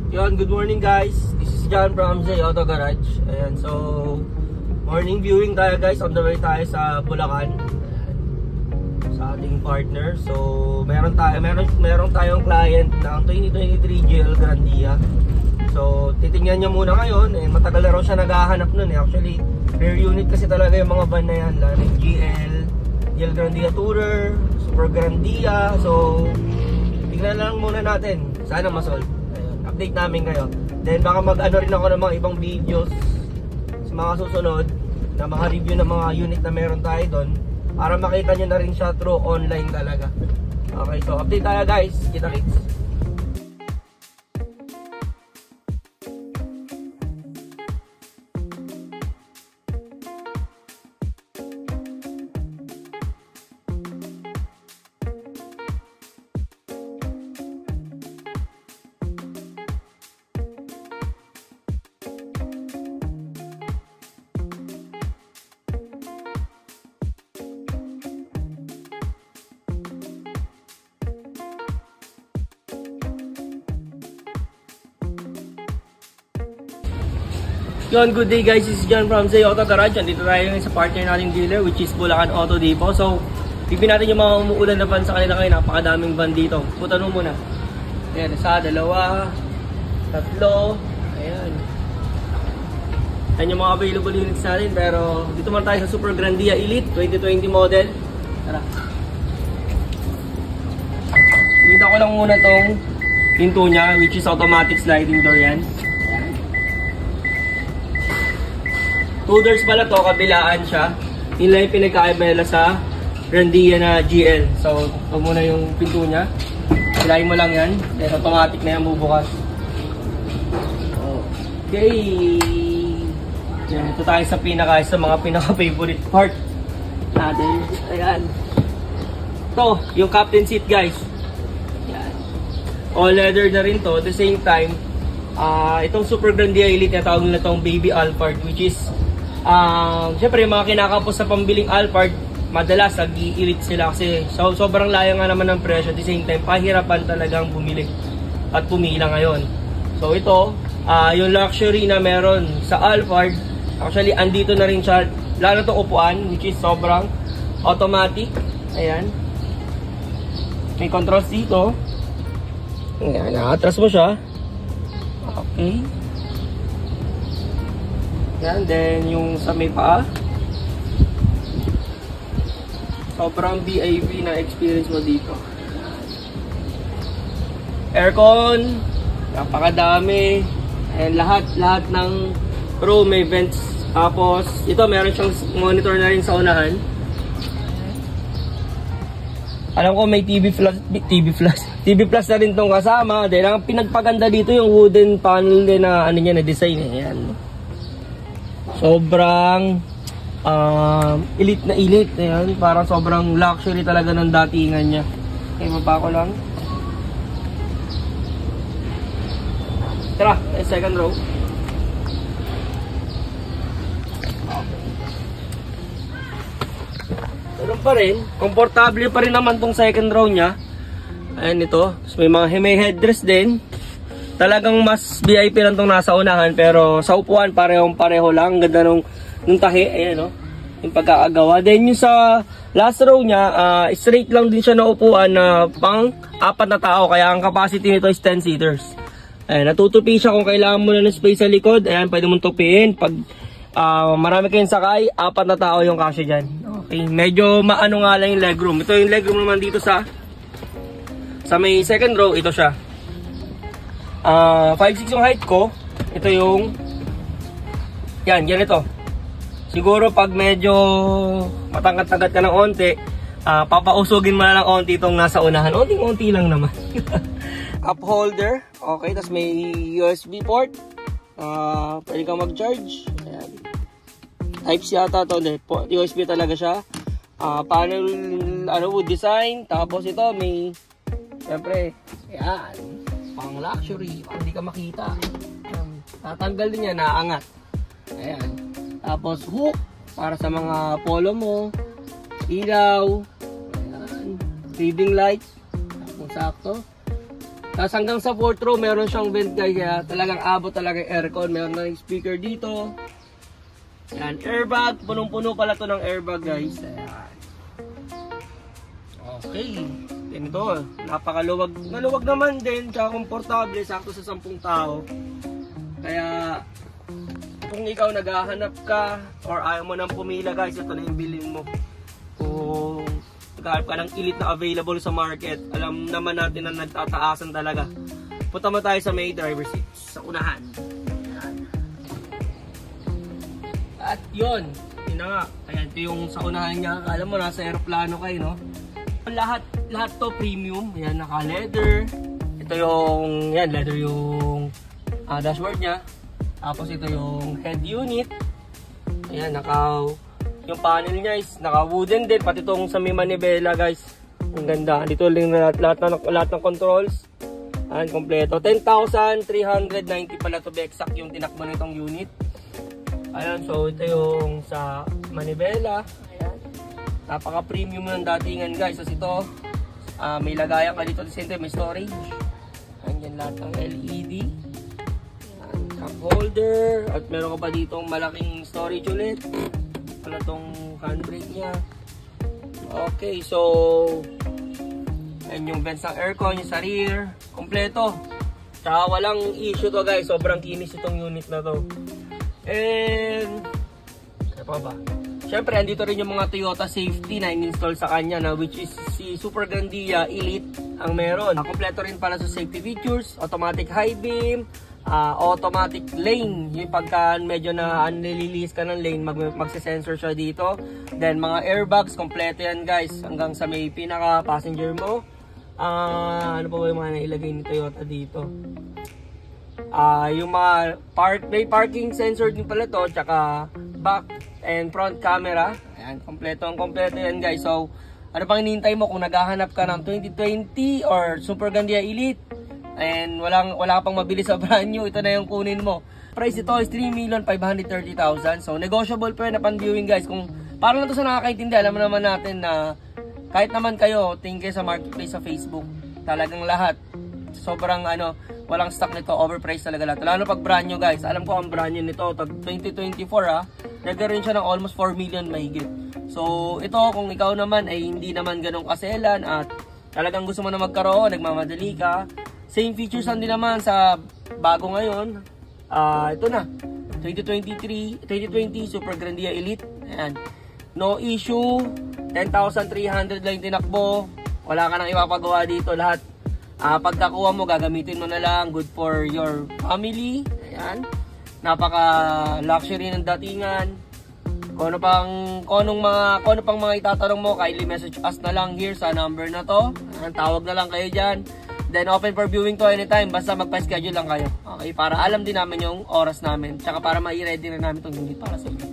Yon, good morning guys. This is John from J Auto Garage. Ayan, so morning viewing tayo guys. On the way tayo sa Bulacan. Ayan, sa ating partner. So meron tayong client ng 2023 GL Grandia. So titingnan niya muna ngayon. Matagal na raw siya naghahanap nun. Actually, rare unit kasi talaga yung mga van na yan. Laring GL Grandia Tourer, Super Grandia. So tingnan lang muna natin. Sana masolve. Update namin kayo. Then baka mag-ano rin ako ng mga ibang videos sa mga susunod na mga review ng mga unit na meron tayo doon para makita nyo na rin siya through online talaga. Okay, so update tayo guys. Kita-kits. Yon, good day guys, this is John from J Auto Garage. Andito tayo ngayon sa partner nating dealer which is Bulacan Auto Depot. So, pipin natin yung mga umuulan na van sa kanila ngayon. Napakadaming van dito. Putan mo muna. Ayan, isa, dalawa, tatlo. Ayan. Ayan yung mga available units natin. Pero dito man tayo sa Super Grandia Elite 2020 model. Tara. Kita ko lang muna tong pinto niya which is automatic sliding door yan. 2 doors pala to, kabilaan siya. Yun lang yung pinagkaiba nila sa Grandia na GL. So, ito muna yung pinto niya. Hilahin mo lang yan. Then automatic na yan bubukas. Okay. Yan, ito tayo sa mga pinaka-favorite part natin. Ayan. Ito, yung captain seat guys. Yan. All leather na rin to. At the same time, itong Super Grandia Elite na tawag nila itong Baby Alphard, which is siyempre yung mga kinakapos sa pambiling Alphard, madalas nag-i-elite sila kasi sobrang layo nga naman ng presyo. At the same time, pahirapan talagang bumili at pumila ngayon. So ito, yung luxury na meron sa Alphard, actually andito na rin siya, lalo itong upuan which is sobrang automatic. Ayan, may controls dito. Ayan, na-atras mo siya. Okay. Yan, then yung sa may paa, sobrang VIP na experience mo dito. Aircon, napakadami, and lahat ng room may vents. Tapos ito meron siyang monitor na rin sa unahan. Alam ko may TV plus na rin tong kasama. Then ang pinagpaganda dito yung wooden panel din na ano niya na design. Ayan. Sobrang elite na elite. Ayan. Parang sobrang luxury talaga ng datingan niya. Okay, baba ko lang. Tara, second row. Meron pa rin. Komportable pa rin naman tong second row niya. Ayan ito. So, may headrest din. Talagang mas VIP lang itong nasa unahan, pero sa upuan pareho lang. Ganda nung tahi, ayan no, yung pagkakagawa. Then yung sa last row niya, straight lang din siya na upuan na pang 4 na tao, kaya ang capacity nito is 10 seaters. Ayan, natutupi siya kung kailangan mo na ng space sa likod. Ayan, pwede mong tupiin. Pag marami kayong sakay, 4 na tao yung kasya dyan. Okay, medyo maano nga lang yung legroom. Ito yung legroom naman dito sa may second row, ito siya. 5'6" yung height ko. Ito yung yan ito. Siguro pag medyo matangkat-tangkat ka ng onti, papausugin mo na ng onti itong nasa unahan. Onting-onti lang naman. Cup holder. Okay, tapos may USB port. Pwede kang mag-charge. Ayan. Type-C yata ito. USB talaga siya. Panel wood design. Tapos ito may siyempre, yan, pang luxury, hindi ka makita. Tatanggal din yan, naangat. Ayan. Tapos hook para sa mga polo mo, ilaw, ayan, reading light, kung sakto. Tapos hanggang sa 4th row, meron siyang vent guys, kaya talagang abot talaga yung aircon. Meron na yung speaker dito. Yan, airbag. Punong-puno pala to ng airbag guys. Ayan. Okay. Ganito, napakaluwag. Maluwag naman din, tsaka komportable, sakto sa 10 tao. Kaya, kung ikaw naghahanap ka, or ayaw mo nang pumila guys, ito na yung bilhin mo. Kung naghahanap ka ng elite na available sa market, alam naman natin na nagtataasan talaga. Punta mo tayo sa may driver seat, sa unahan. At yun na nga, kaya ito yung sa unahan niya, alam mo nasa aeroplano kayo, no? Lahat to premium, yan, naka leather. Ito yung, yan, leather yung dashboard niya. Tapos ito yung head unit. Ayan, yung panel niya is naka wooden din, pati itong sa may manibela guys. Ang ganda, dito lang lahat ng controls. Ayan, kompleto. 10,390 pala to be exact yung tinakbo nitong unit. Ayan, so ito yung sa manibela. Ayan. Napaka premium ng datingan guys. So ito, may lagayan ka dito. Siyempre may storage. Ayan lahat ng LED. Ayan, cup holder. At meron ka pa dito malaking storage ulit. Wala tong handbrake niya. Okay, so ayan yung vents ng aircon, yung sa rear. Kompleto. Tsaka walang issue to guys. Sobrang kinis itong unit na to. And ano pa ba? Siyempre, andito rin yung mga Toyota safety na in-install sa kanya na which is si Super Grandia Elite ang meron. Kompleto rin pala sa safety features, automatic high beam, automatic lane. Yung pagka medyo na nililis ka ng lane, magse-sensor siya dito. Then mga airbags, kompleto yan guys. Hanggang sa may pinaka-passenger mo. Ano pa ba yung mga nailagay ni Toyota dito? Yung mga may parking sensor din pala to, tsaka back and front camera. Ayan, kompleto yan guys. So, ano pang hinihintay mo kung naghahanap ka ng 2020 or Super Grandia Elite and wala pang mabili sa brand new, ito na yung kunin mo. Price ito is 3,530,000. So, negotiable pa yun na pan-viewing guys. Kung parang lang to sa nakakaintindi, alam mo naman natin na kahit naman kayo, tingin kayo sa marketplace sa Facebook, talagang lahat. Sobrang walang stock nito, overpriced talaga lahat. Lalo pag brand new guys, alam ko ang brand new nito, tag 2024 nagkaroon siya ng almost 4 million mahigit. So ito kung ikaw naman ay hindi naman ganun kaselan at talagang gusto mo na magkaroon, nagmamadali ka, same features lang din naman sa bago ngayon. Ito na, 2020 Super Grandia Elite. Ayan. No issue, 10,300 lang tinakbo, wala ka nang ipapagawa dito, lahat pagkakuha mo, gagamitin mo na lang, good for your family. Ayan. Napaka luxury ng datingan. Kung ano pang mga itatanong mo, kindly message us na lang here sa number na to. Ayan, tawag na lang kayo dyan. Then open for viewing to anytime, basta magpa-schedule lang kayo. Okay, para alam din namin yung oras namin. Tsaka para ma-ready na namin itong unit para sa inyo.